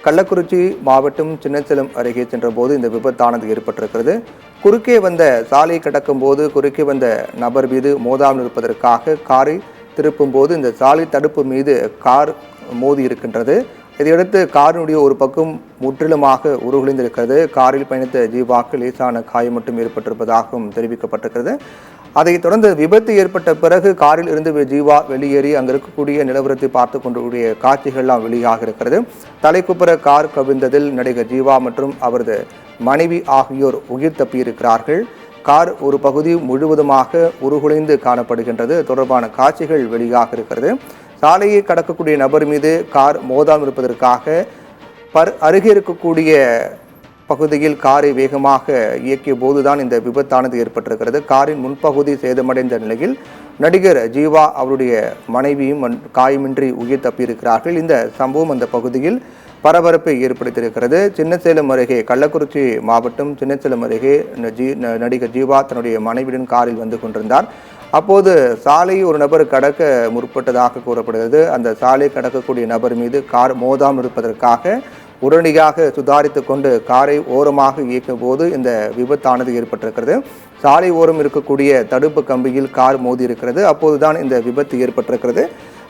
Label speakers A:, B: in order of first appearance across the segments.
A: கள்ளக்குறிச்சி மாவட்டம் சின்னசேலம் அருகே சென்றபோது இந்த விபத்தானது ஏற்பட்டிருக்கிறது. குறுக்கே வந்த சாலையை கடக்கும் போது குறுக்கே வந்த நபர் மீது மோதாமல் இருப்பதற்காக காரை திருப்பும் போது இந்த சாலை தடுப்பு மீது கார் மோதி இருக்கின்றது. இதையடுத்து காரினுடைய ஒரு பக்கம் முற்றிலுமாக உருகுலைந்திருக்கிறது. காரில் பயணித்த ஜீவாக்கு லேசான காயம் மட்டும் ஏற்பட்டிருப்பதாகவும் தெரிவிக்கப்பட்டிருக்கிறது. அதைத் தொடர்ந்து விபத்து ஏற்பட்ட பிறகு காரில் இருந்து ஜீவா வெளியேறி அங்கு இருக்கக்கூடிய நிலவரத்தை பார்த்து கொண்டிருக்கூடிய காட்சிகள்லாம் வெளியாக இருக்கிறது. தலைக்குப்புற கார் கவிழ்ந்ததில் நடிகர் ஜீவா மற்றும் அவரது மனைவி ஆகியோர் உயிர் தப்பியிருக்கிறார்கள். கார் ஒரு பகுதி முழுவதுமாக உருகுலைந்து காணப்படுகின்றது. தொடர்பான காட்சிகள் வெளியாக இருக்கிறது. சாலையை கடக்கக்கூடிய நபர் மீது கார் மோதாமல் இருப்பதற்காக அருகே இருக்கக்கூடிய பகுதியில் காரை வேகமாக இயக்கிய போதுதான் இந்த விபத்தானது ஏற்பட்டிருக்கிறது. காரின் முன்பகுதி சேதமடைந்த நிலையில் நடிகர் ஜீவா அவருடைய மனைவியும் காயமின்றி உயிர் தப்பியிருக்கிறார்கள். இந்த சம்பவம் அந்த பகுதியில் பரபரப்பை ஏற்படுத்தியிருக்கிறது. சின்னசேலம் அருகே கள்ளக்குறிச்சி மாவட்டம் சின்னசேலம் அருகே நடிகர் ஜீவா தன்னுடைய மனைவியுடன் காரில் வந்து கொண்டிருந்தார். அப்போது சாலையை ஒரு நபர் கடக்க முற்பட்டதாக கூறப்படுகிறது. அந்த சாலையை கடக்கக்கூடிய நபர் மீது கார் மோதாமல் இருப்பதற்காக உடனடியாக சுதாரித்து கொண்டு காரை ஓரமாக இயக்கும் போது இந்த விபத்தானது ஏற்பட்டிருக்கிறது. சாலை ஓரம் இருக்கக்கூடிய தடுப்பு கம்பியில் கார் மோதி இருக்கிறது. அப்போதுதான் இந்த விபத்து ஏற்பட்டிருக்கிறது.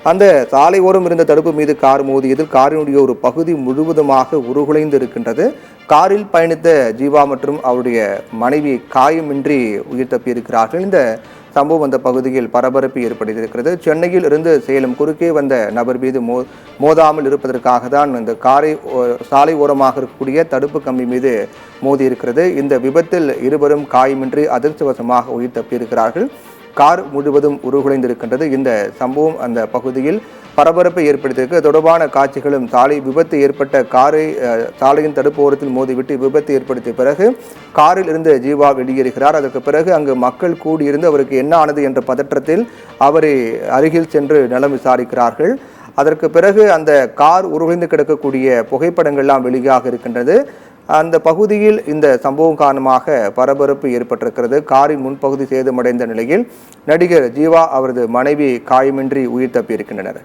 A: அந்த சாலை ஓரம் இருந்த தடுப்பு மீது கார் மோதியதில் காரினுடைய ஒரு பகுதி முழுவதுமாக உருகுலைந்து இருக்கின்றது. காரில் பயணித்த ஜீவா மற்றும் அவருடைய மனைவி காயமின்றி உயிர் தப்பியிருக்கிறார்கள். இந்த சம்பவம் அந்த பகுதியில் பரபரப்பு ஏற்படுத்தியிருக்கிறது. சென்னையில் இருந்து சேலம் குறுக்கே வந்த நபர் மீது மோதாமல் இருப்பதற்காக தான் இந்த காரை சாலை ஓரமாக இருக்கக்கூடிய தடுப்பு கம்பி மீது மோதி இருக்கிறது. இந்த விபத்தில் இருவரும் காயமின்றி அதிர்ஷ்டவசமாக உயிர் தப்பியிருக்கிறார்கள். கார் முழுவதும் உருகுலைந்திருக்கின்றது. இந்த சம்பவம் அந்த பகுதியில் பரபரப்பை ஏற்படுத்தியிருக்கு. தொடர்பான காட்சிகளும் சாலை விபத்து ஏற்பட்ட காரை சாலையின் தடுப்பு ஓரத்தில் மோதிவிட்டு விபத்து ஏற்படுத்திய பிறகு காரில் இருந்து ஜீவா வெளியேறுகிறார். அதற்கு பிறகு அங்கு மக்கள் கூடியிருந்து அவருக்கு என்ன ஆனது என்ற பதற்றத்தில் அவரை அருகில் சென்று நலம் விசாரிக்கிறார்கள். அதற்கு பிறகு அந்த கார் உருகுலைந்து கிடக்கக்கூடிய புகைப்படங்கள்லாம் வெளியாக இருக்கின்றது. அந்த பகுதியில் இந்த சம்பவம் காரணமாக பரபரப்பு ஏற்பட்டிருக்கிறது. காரின் முன்பகுதி சேதமடைந்த நிலையில் நடிகர் ஜீவா அவரது மனைவி காயமின்றி உயிர் தப்பியிருக்கின்றனர்.